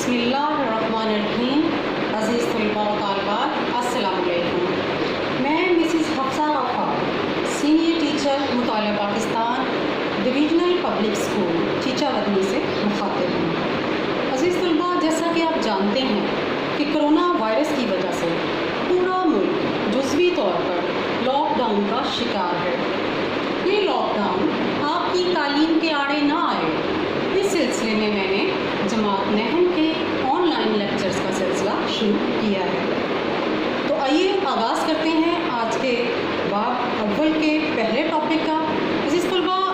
بسم اللہ الرحمن الرحیم. عزیز طلباء و طالبات، السلام علیکم. میں مسز حفصہ غفار، سینئر ٹیچر مطالعہ پاکستان ڈویژنل پبلک اسکول چیچا ودنی سے مخاطب ہوں. عزیز طلباء، جیسا کہ آپ جانتے ہیں کہ کرونا وائرس کی وجہ سے پورا ملک جزوی طور پر لاک ڈاؤن کا شکار ہے. یہ لاک ڈاؤن آپ کی تعلیم کے آڑے نہ آئے، اس سلسلے میں نے جماعت نہن کے آن لائن لیکچرز کا سلسلہ شروع کیا ہے. تو آئیے آغاز کرتے ہیں آج کے باب اول کے پہلے ٹاپک کا. عزیز طلباء،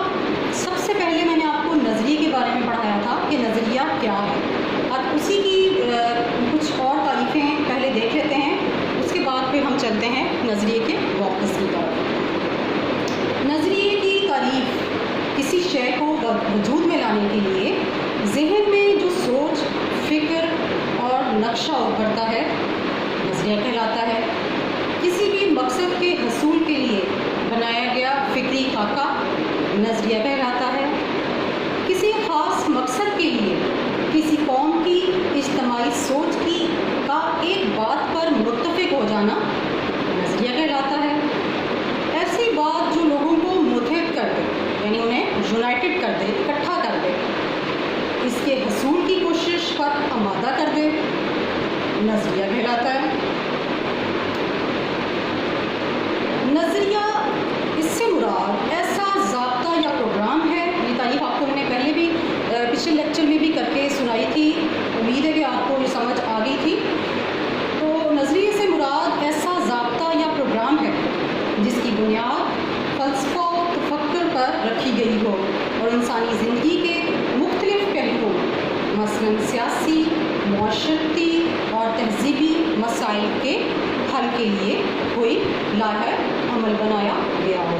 سب سے پہلے میں نے آپ کو نظریے کے بارے میں پڑھایا تھا کہ نظریہ کیا ہے. اب اسی کی کچھ اور تعریفیں پہلے دیکھ لیتے ہیں، اس کے بعد پھر ہم چلتے ہیں نظریے کے واپس کی طرف. نظریے کی تعریف کسی شے کو وجود میں لانے کے لیے ذہن میں جو سوچ، فکر اور نقشہ ابھرتا ہے نظریہ کہلاتا ہے. کسی بھی مقصد کے حصول کے لیے بنایا گیا فکری خاکہ نظریہ کہلاتا ہے. کسی خاص مقصد کے لیے کسی قوم کی اجتماعی سوچ کی کا ایک بات پر متفق ہو جانا نظریہ کہلاتا ہے. ایسی بات جو لوگوں کو متحد کر دے، یعنی انہیں یونائٹڈ کر دے، اکٹھا کر دے، اس کے حصول کی کوشش پر آمادہ کر دے، نظریہ کہلاتا ہے. نظریہ اس سے مراد ایسا ضابطہ یا پروگرام ہے. یہ تعریف آپ کو میں نے پہلے بھی پچھلے لیکچر میں بھی کر کے سنائی تھی، امید ہے کہ آپ کو یہ سمجھ آ گئی تھی. تو نظریے سے مراد ایسا ضابطہ یا پروگرام ہے جس کی بنیاد فلسفہ و تفکر پر رکھی گئی ہو اور انسانی زندگی کے مختلف پہلوؤں مثلاً سیاسی، معاشرتی اور تہذیبی مسائل کے حل کے لیے کوئی لاحق عمل بنایا گیا ہو.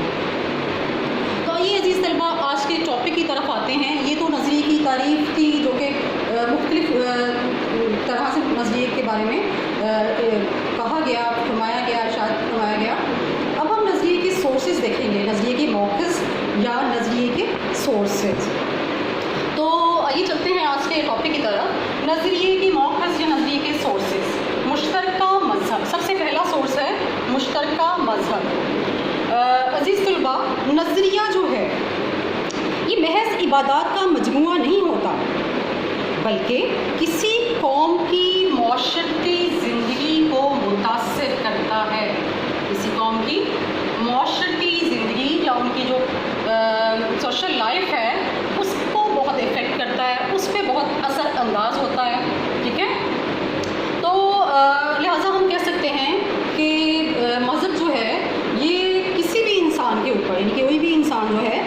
تو آئیے عزیز طلباء آج کے ٹاپک کی طرف آتے ہیں. یہ تو نظریے کی تعریف تھی جو کہ مختلف طرح سے نظریے کے بارے میں کہا گیا، فرمایا گیا، ارشاد فرمایا گیا. اب ہم نظریے کے سورسز دیکھیں گے، نظریے کے موقف یا نظریے کے سورسز. تو آئیے چلتے ہیں آج کے ٹاپک کی طرف. نظریے کی موقف یا نظریے کے سورسز. مشترکہ مذہب، سب سے پہلا سورس ہے مشترکہ مذہب. عزیز طلباء، نظریہ جو ہے یہ محض عبادات کا مجموعہ نہیں ہوتا، بلکہ کسی قوم کی معاشرتی زندگی کو متاثر کرتا ہے. کسی قوم کی معاشرتی زندگی یا ان کی جو سوشل لائف ہے اس کو بہت افیکٹ کرتا ہے، اس پہ بہت اثر انداز ہوتا ہے. ٹھیک ہے، تو لہٰذا ہم کہہ سکتے ہیں کہ مذہب جو ہے یہ کسی بھی انسان کے اوپر، یعنی کوئی بھی انسان جو ہے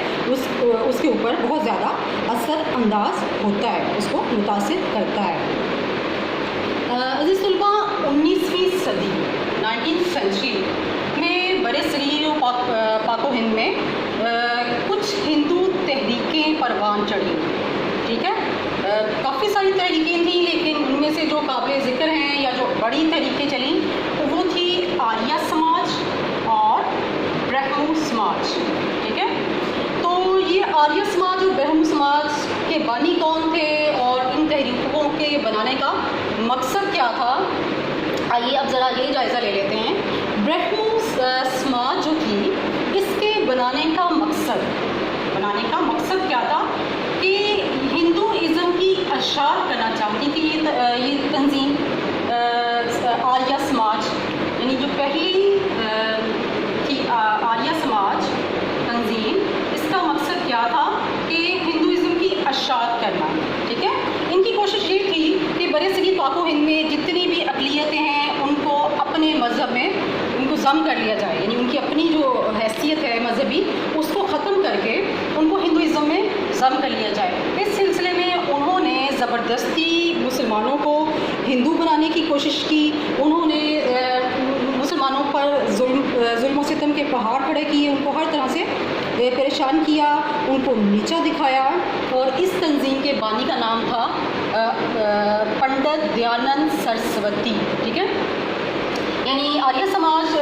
اس کے اوپر بہت زیادہ اثر انداز ہوتا ہے، اس کو متاثر کرتا ہے. عزیز طلباء، 19ویں صدی 19th سینچری میں برِ صغیر و پاک و ہند میں کچھ ہندو تحریکیں پروان چڑھیں. ٹھیک ہے، کافی ساری تحریکیں تھیں، لیکن ان میں سے جو قابل ذکر ہیں یا جو بڑی تحریکیں چلیں وہ تھی آریہ سماج اور برہمو سماج. ٹھیک ہے، تو یہ آریہ سماج اور برہمو سماج کے بانی کون تھے اور ان تحریکوں کے بنانے کا مقصد کیا تھا، آئیے اب ذرا یہ جائزہ لے لیتے ہیں. برہمو سماج جو تھی اس کے بنانے کا مقصد کیا تھا کہ ہندوازم کی اشاعت کرنا چاہتی تھی یہ تنظیم آریہ سماج، یعنی جو پہلی تھی آریہ سماج تنظیم، اس کا مقصد کیا تھا کہ ہندوازم کی اشاعت کرنا. ٹھیک ہے، ان کی کوشش یہ تھی کہ برِ صغیر پاک و ہند میں جتنی بھی اقلیتیں ہیں ان کو اپنے مذہب میں ان کو ضم کر لیا جائے، یعنی ان کی اپنی جو حیثیت ہے مذہبی اس کو ختم کر کے ان کو ہندوازم میں ضم کر لیا جائے. اس سلسلے میں انہوں نے زبردستی مسلمانوں کو ہندو بنانے کی کوشش کی. انہوں نے مسلمانوں پر ظلم و ستم کے پہاڑ کھڑے کیے، ان کو ہر طرح سے پریشان کیا، ان کو نیچا دکھایا. اور اس تنظیم کے بانی کا نام تھا پنڈت دیانند سرسوتی. ٹھیک ہے، یعنی آریہ سماج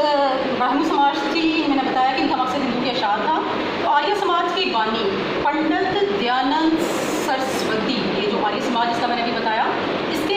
برہمو سماج تھی، میں نے بتایا کہ ان کا مقصد ہندو کی اشاعت تھا. تو آریہ سماج کے بانی پنڈت دیانند سرسوتی، یہ جو آریہ سماج جس کا میں نے ابھی بتایا، اس کے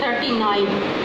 39।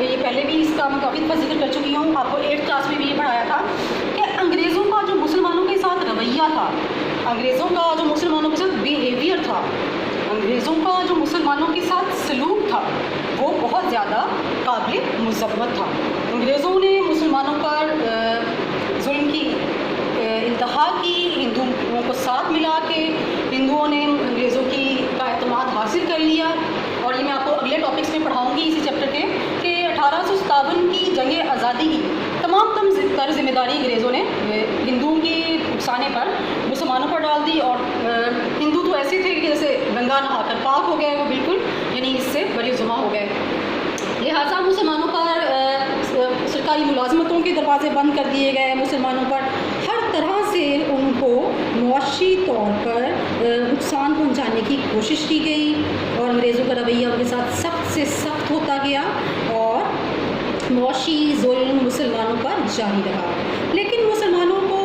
یہ پہلے بھی اس کا میں کافی دفعہ ذکر کر چکی ہوں، آپ کو 8th کلاس میں بھی یہ پڑھایا تھا کہ انگریزوں کا جو مسلمانوں کے ساتھ رویہ تھا، انگریزوں کا جو مسلمانوں کے ساتھ بیہیویئر تھا، انگریزوں کا جو مسلمانوں کے ساتھ سلوک تھا، وہ بہت زیادہ قابل مذمت تھا۔ انگریزوں نے مسلمانوں پر ظلم کی انتہا کی، ہندوؤں کو ساتھ ملا کے ہندوؤں نے انگریزوں کا اعتماد حاصل کر لیا، اور یہ میں آپ کو اگلے ٹاپکس میں پڑھاؤں گی اسی چیپٹر کے، کہ 1857 کی جنگ آزادی کی تمام تر ذمہ داری انگریزوں نے ہندوؤں کے اکسانے پر مسلمانوں پر ڈال دی، اور ہندو تو ایسے تھے کہ جیسے گنگا نہا کر پاک ہو گئے وہ بالکل، یعنی اس سے بری زما ہو گئے۔ لہٰذا مسلمانوں پر سرکاری ملازمتوں کے دروازے بند کر دیے گئے، مسلمانوں پر ہر طرح سے ان کو معاشی طور پر نقصان پہنچانے کی کوشش کی گئی، اور انگریزوں کا رویہ ان کے ساتھ سخت سے سخت ہوتا گیا، اور معاشی ظلم مسلمانوں پر جاری رہا۔ لیکن مسلمانوں کو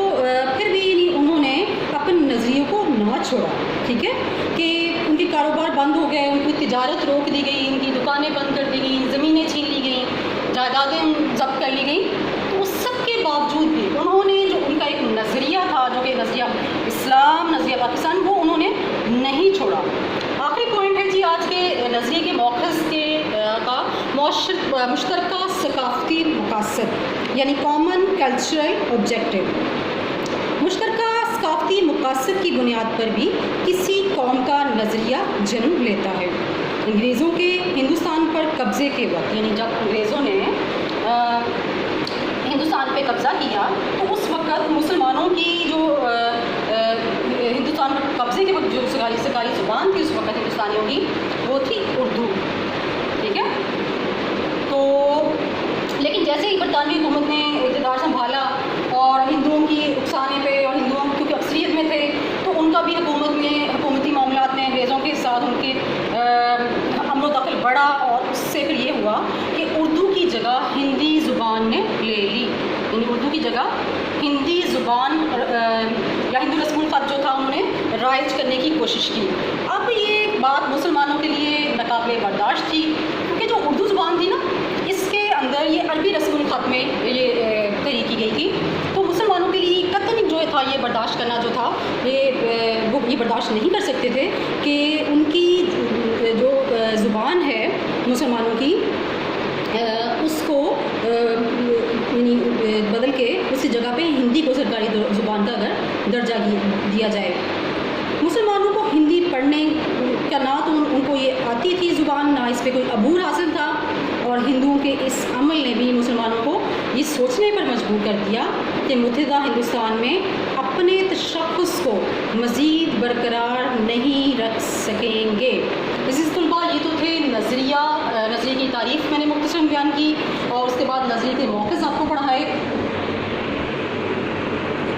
پھر بھی انہوں نے اپنے نظریوں کو نہ چھوڑا، ٹھیک ہے، کہ ان کے کاروبار بند ہو گئے، ان کی تجارت روک دی گئی، ان کی دکانیں بند کر دی گئیں، زمینیں چھین لی گئیں، جائیدادیں ضبط کر لی گئیں، تو اس سب کے باوجود بھی انہوں نے جو ان کا ایک نظریہ تھا، جو کہ نظریہ اسلام، نظریہ پاکستان، وہ انہوں نے نہیں چھوڑا۔ آخری پوائنٹ ہے جی آج کے نظریے کے مؤخذ کا مشترکہ ثقافتی مقاصد، یعنی کامن کلچرل آبجیکٹیو۔ مشترکہ ثقافتی مقاصد کی بنیاد پر بھی کسی قوم کا نظریہ جنم لیتا ہے۔ انگریزوں کے ہندوستان پر قبضے کے وقت، یعنی جب انگریزوں نے ہندوستان پہ قبضہ کیا، تو اس وقت مسلمانوں کی جو ہندوستان پر قبضے کے وقت جو سرکاری زبان تھی اس وقت ہندوستانیوں کی، وہ تھی اردو، ٹھیک ہے۔ تو لیکن جیسے ہی برطانوی حکومت نے اقتدار سنبھالا اور ہندوؤں کی اکسانے پہ، اور ہندوؤں کیونکہ اکثریت میں تھے، تو ان کا بھی حکومتی معاملات میں انگریزوں کے ساتھ ان کے امر و دخل بڑھا، اور اس سے پھر یہ ہوا کہ اردو کی جگہ ہندی زبان نے لے لی، یعنی اردو کی جگہ ہندی زبان یا ہندو رسم الخط جو تھا انہوں نے رائج کرنے کی کوشش کی۔ اب یہ بات مسلمانوں کے لیے ناقابل برداشت تھی، کیونکہ جو اردو زبان تھی نا، اس کے اندر یہ عربی رسم الخط میں یہ تحریر کی گئی تھی، تو مسلمانوں کے لیے قطعاً جو تھا یہ برداشت کرنا جو تھا وہ یہ برداشت نہیں کر سکتے تھے کہ ان کی جو زبان ہے مسلمانوں کی، اس کو یعنی بدل کے اس کی جگہ پہ ہندی کو سرکاری زبان کا اگر درجہ دیا جائے۔ مسلمانوں کو ہندی پڑھنے کا نہ تو ان کو یہ آتی تھی زبان، نہ اس پہ کوئی عبور حاصل تھا، اور ہندوؤں کے اس عمل نے بھی مسلمانوں کو یہ سوچنے پر مجبور کر دیا کہ متحدہ ہندوستان میں اپنے تشخص کو مزید برقرار نہیں رکھ سکیں گے۔ عزیز طلباء، یہ تو تھے نظریے کی تعریف میں نے مختصراً بیان کی، اور اس کے بعد نظریے کے مؤخذ آپ کو پڑھائے۔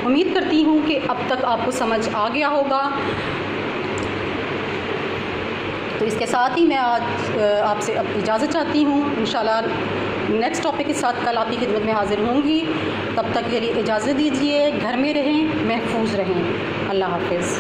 امید کرتی ہوں کہ اب تک آپ کو سمجھ آ گیا ہوگا۔ تو اس کے ساتھ ہی میں آج آپ سے اب اجازت چاہتی ہوں، انشاءاللہ نیکسٹ ٹاپک کے ساتھ کل آپ کی خدمت میں حاضر ہوں گی۔ تب تک کے لیے اجازت دیجیے، گھر میں رہیں، محفوظ رہیں، اللہ حافظ۔